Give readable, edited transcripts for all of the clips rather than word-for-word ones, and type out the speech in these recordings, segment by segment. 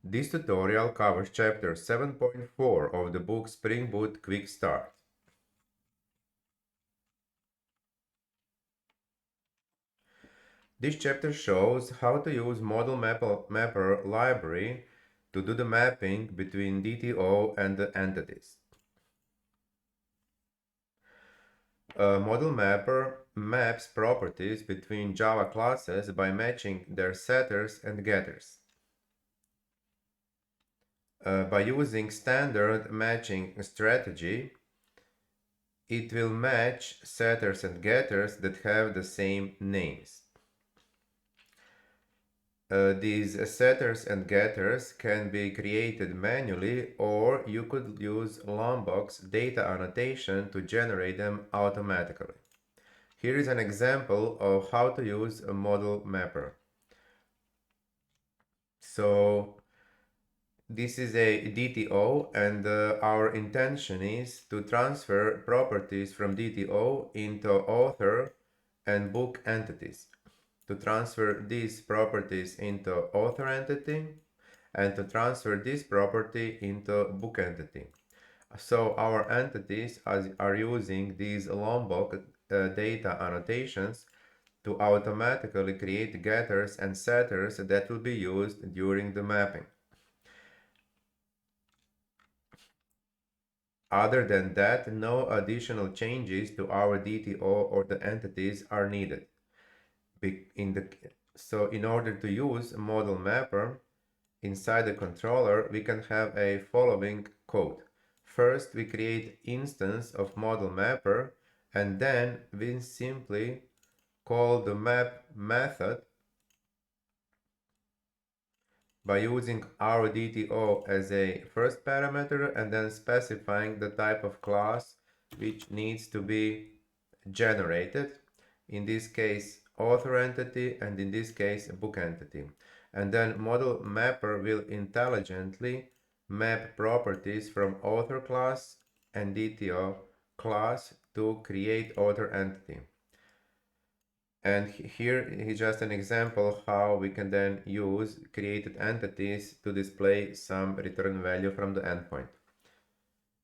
This tutorial covers chapter 7.4 of the book Spring Boot Quick Start. This chapter shows how to use Model Mapper library to do the mapping between DTO and the entities. A model mapper maps properties between Java classes by matching their setters and getters. By using standard matching strategy, it will match setters and getters that have the same names. These setters and getters can be created manually, or you could use Lombok's data annotation to generate them automatically. Here is an example of how to use a model mapper. So this is a DTO, and our intention is to transfer properties from DTO into author and book entities. To transfer these properties into author entity and to transfer this property into book entity. So our entities are using these Lombok data annotations to automatically create getters and setters that will be used during the mapping. Other than that, no additional changes to our DTO or the entities are needed. So in order to use model mapper inside the controller, we can have a following code. First, we create instance of model mapper, and then we simply call the map method by using our DTO as a first parameter and then specifying the type of class which needs to be generated. In this case, author entity, and in this case, book entity. And then model mapper will intelligently map properties from author class and DTO class to create author entity. And here is just an example how we can then use created entities to display some return value from the endpoint.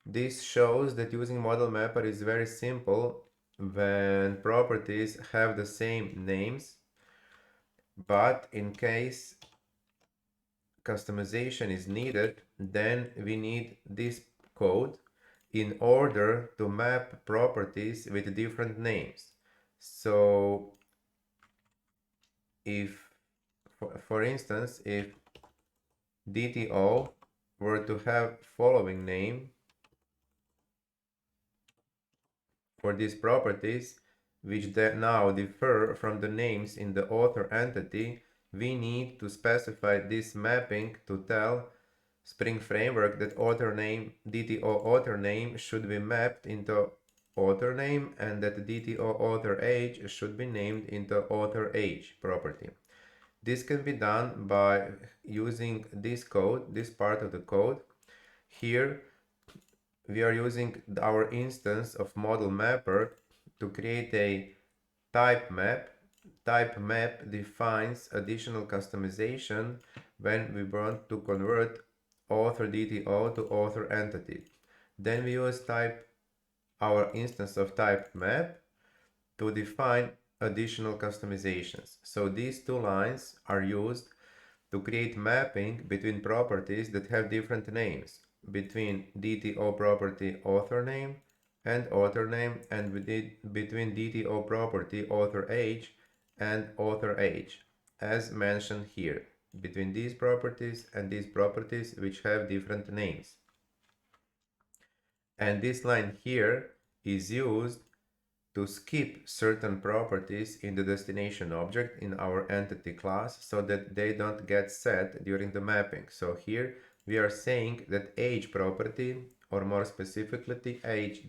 This shows that using model mapper is very simple when properties have the same names, but in case customization is needed, then we need this code in order to map properties with different names. So if, for instance, if DTO were to have following name for these properties, which now differ from the names in the author entity, we need to specify this mapping to tell Spring Framework that author name, DTO author name should be mapped into author name, and that DTO author age should be named into author age property. This can be done by using this code, this part of the code. Here we are using our instance of model mapper to create a type map. Type map defines additional customization when we want to convert author DTO to author entity. Then we use our instance of type map to define additional customizations. So these two lines are used to create mapping between properties that have different names, between DTO property author name and author name, and between DTO property author age and author age, as mentioned here, between these properties and these properties which have different names. And this line here is used to skip certain properties in the destination object in our entity class so that they don't get set during the mapping. So here we are saying that age property, or more specifically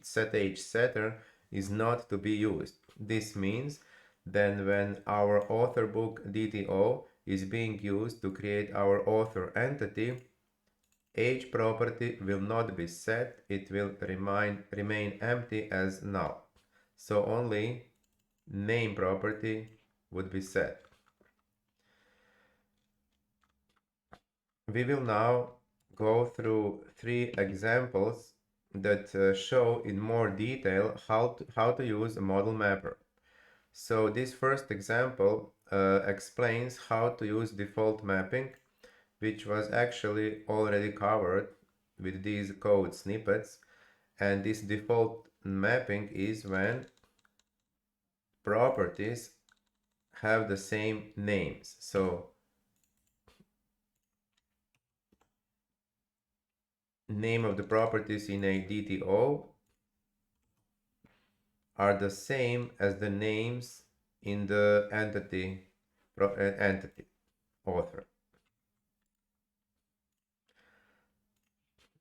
set age setter, is not to be used. This means then when our author book DTO is being used to create our author entity, age property will not be set, it will remain empty as null. So only name property would be set. we will now go through 3 examples that show in more detail how to use a model mapper. So this first example explains how to use default mapping, which was actually already covered with these code snippets. And this default mapping is when properties have the same names. So name of the properties in a DTO are the same as the names in the entity author.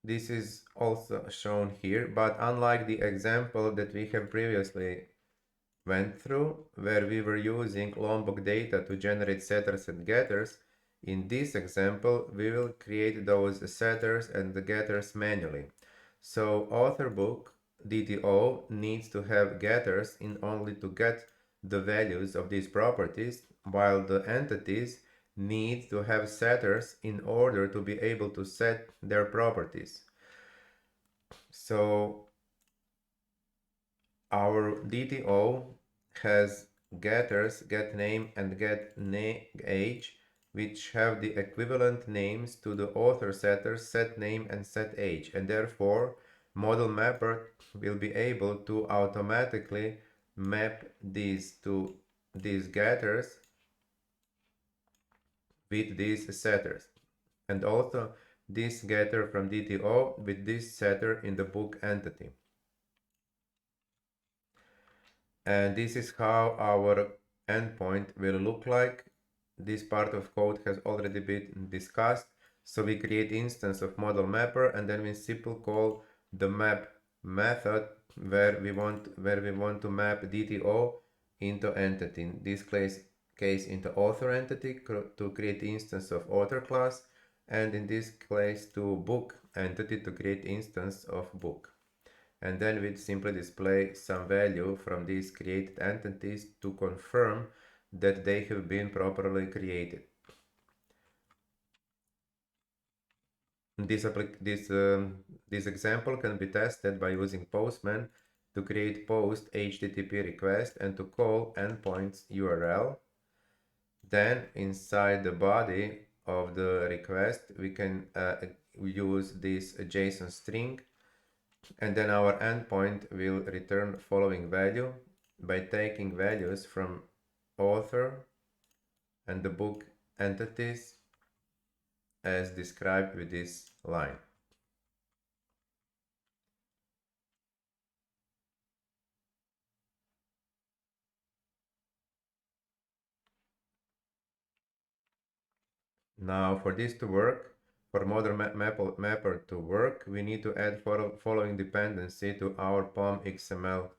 This is also shown here, but unlike the example that we have previously went through, where we were using Lombok data to generate setters and getters, in this example we will create those setters and the getters manually. So author book DTO needs to have getters in only to get the values of these properties, while the entities need to have setters in order to be able to set their properties. So our DTO has getters get name and get age, which have the equivalent names to the author setters set name and set age, and therefore model mapper will be able to automatically map these to these getters with these setters, and also this getter from DTO with this setter in the book entity. And this is how our endpoint will look like. This part of code has already been discussed. So we create instance of model mapper, and then we simply call the map method where we want to map DTO into entity. In this case into author entity to create instance of author class, and in this case to book entity to create instance of book. And then we simply display some value from these created entities to confirm that they have been properly created. This example can be tested by using Postman to create post HTTP request and to call endpoints URL. Then inside the body of the request we can use this JSON string, and then our endpoint will return following value by taking values from author and the book entities as described with this line. Now for this to work, for model mapper to work, we need to add following dependency to our POM XML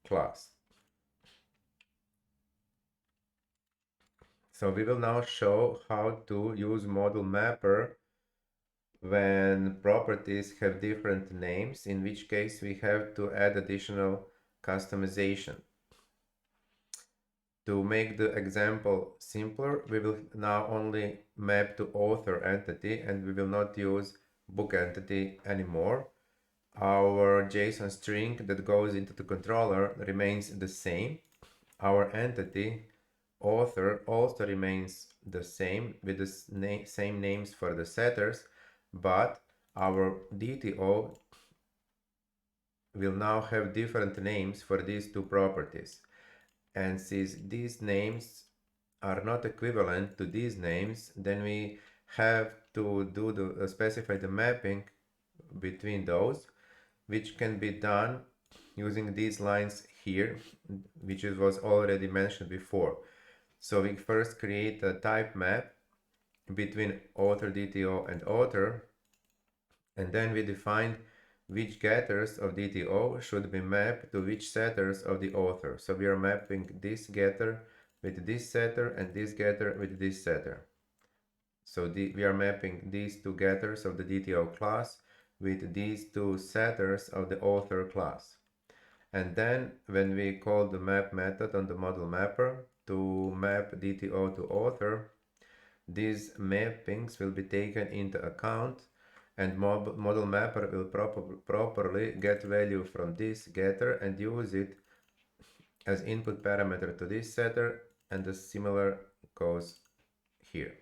class. So we will now show how to use model mapper when properties have different names, in which case we have to add additional customization. To make the example simpler, we will now only map to author entity and we will not use book entity anymore. Our JSON string that goes into the controller remains the same. Our entity author also remains the same with the same names for the setters, but our DTO will now have different names for these two properties. And since these names are not equivalent to these names, then we have to do specify the mapping between those, which can be done using these lines here, which was already mentioned before. So we first create a type map between author DTO and author, and then we define which getters of DTO should be mapped to which setters of the author. So we are mapping this getter with this setter and this getter with this setter. So we are mapping these two getters of the DTO class with these two setters of the author class. And then when we call the map method on the model mapper to map DTO to author, these mappings will be taken into account, and model mapper will properly get value from this getter and use it as input parameter to this setter, and the similar goes here.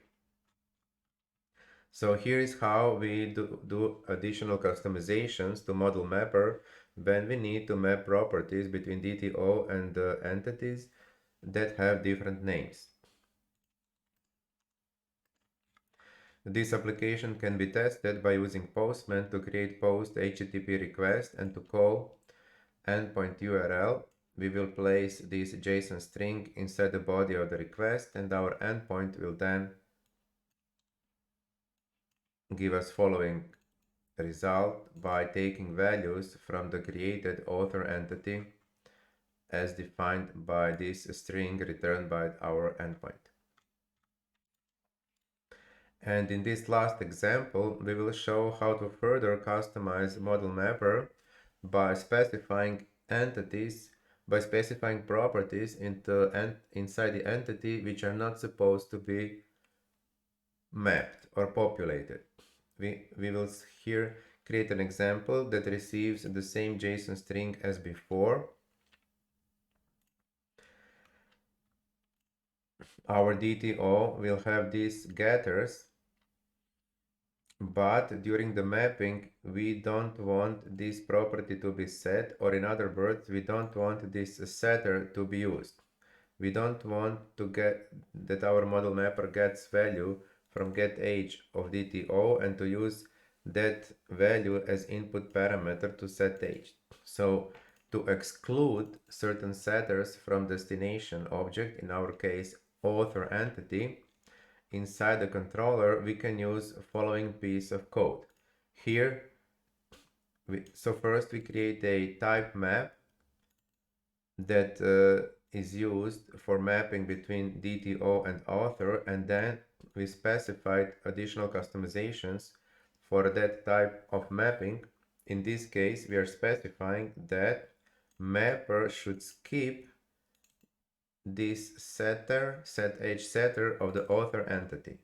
So here is how we do additional customizations to model mapper when we need to map properties between DTO and entities that have different names. This application can be tested by using Postman to create post HTTP request and to call endpoint URL. We will place this JSON string inside the body of the request, and our endpoint will then give us following result by taking values from the created author entity as defined by this string returned by our endpoint. And in this last example, we will show how to further customize model mapper by specifying properties inside the entity which are not supposed to be mapped or populated. We will here create an example that receives the same JSON string as before. Our DTO will have these getters, but during the mapping we don't want this property to be set, or in other words, we don't want this setter to be used. We don't want to get that our model mapper gets value from getAge of DTO and to use that value as input parameter to setAge. So to exclude certain setters from destination object, in our case author entity, inside the controller we can use following piece of code. Here, first we create a type map that is used for mapping between DTO and author, and then we specified additional customizations for that type of mapping. In this case, we are specifying that mapper should skip this setAge setter of the author entity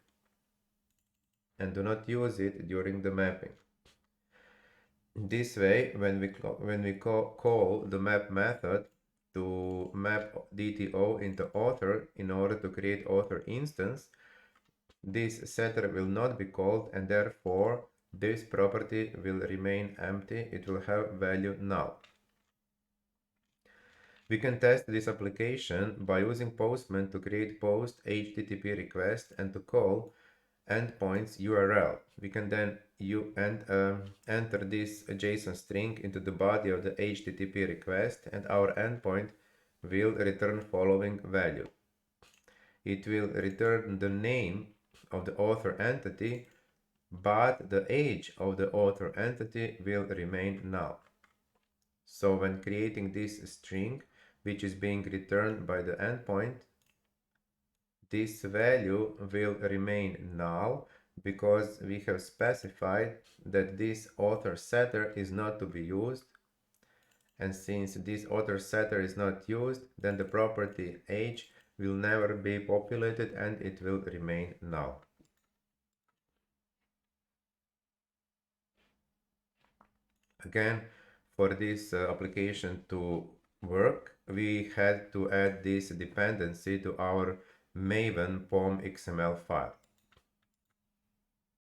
and do not use it during the mapping. This way, when we call the map method to map DTO into author in order to create author instance, this setter will not be called, and therefore this property will remain empty. It will have value null. We can test this application by using Postman to create post HTTP request and to call endpoints URL. We can then enter this JSON string into the body of the HTTP request, and our endpoint will return following value. It will return the name of the author entity, but the age of the author entity will remain null. So when creating this string, which is being returned by the endpoint, this value will remain null because we have specified that this author setter is not to be used. And since this author setter is not used, then the property age will never be populated and it will remain null. Again, for this application to work, we had to add this dependency to our Maven POM XML file.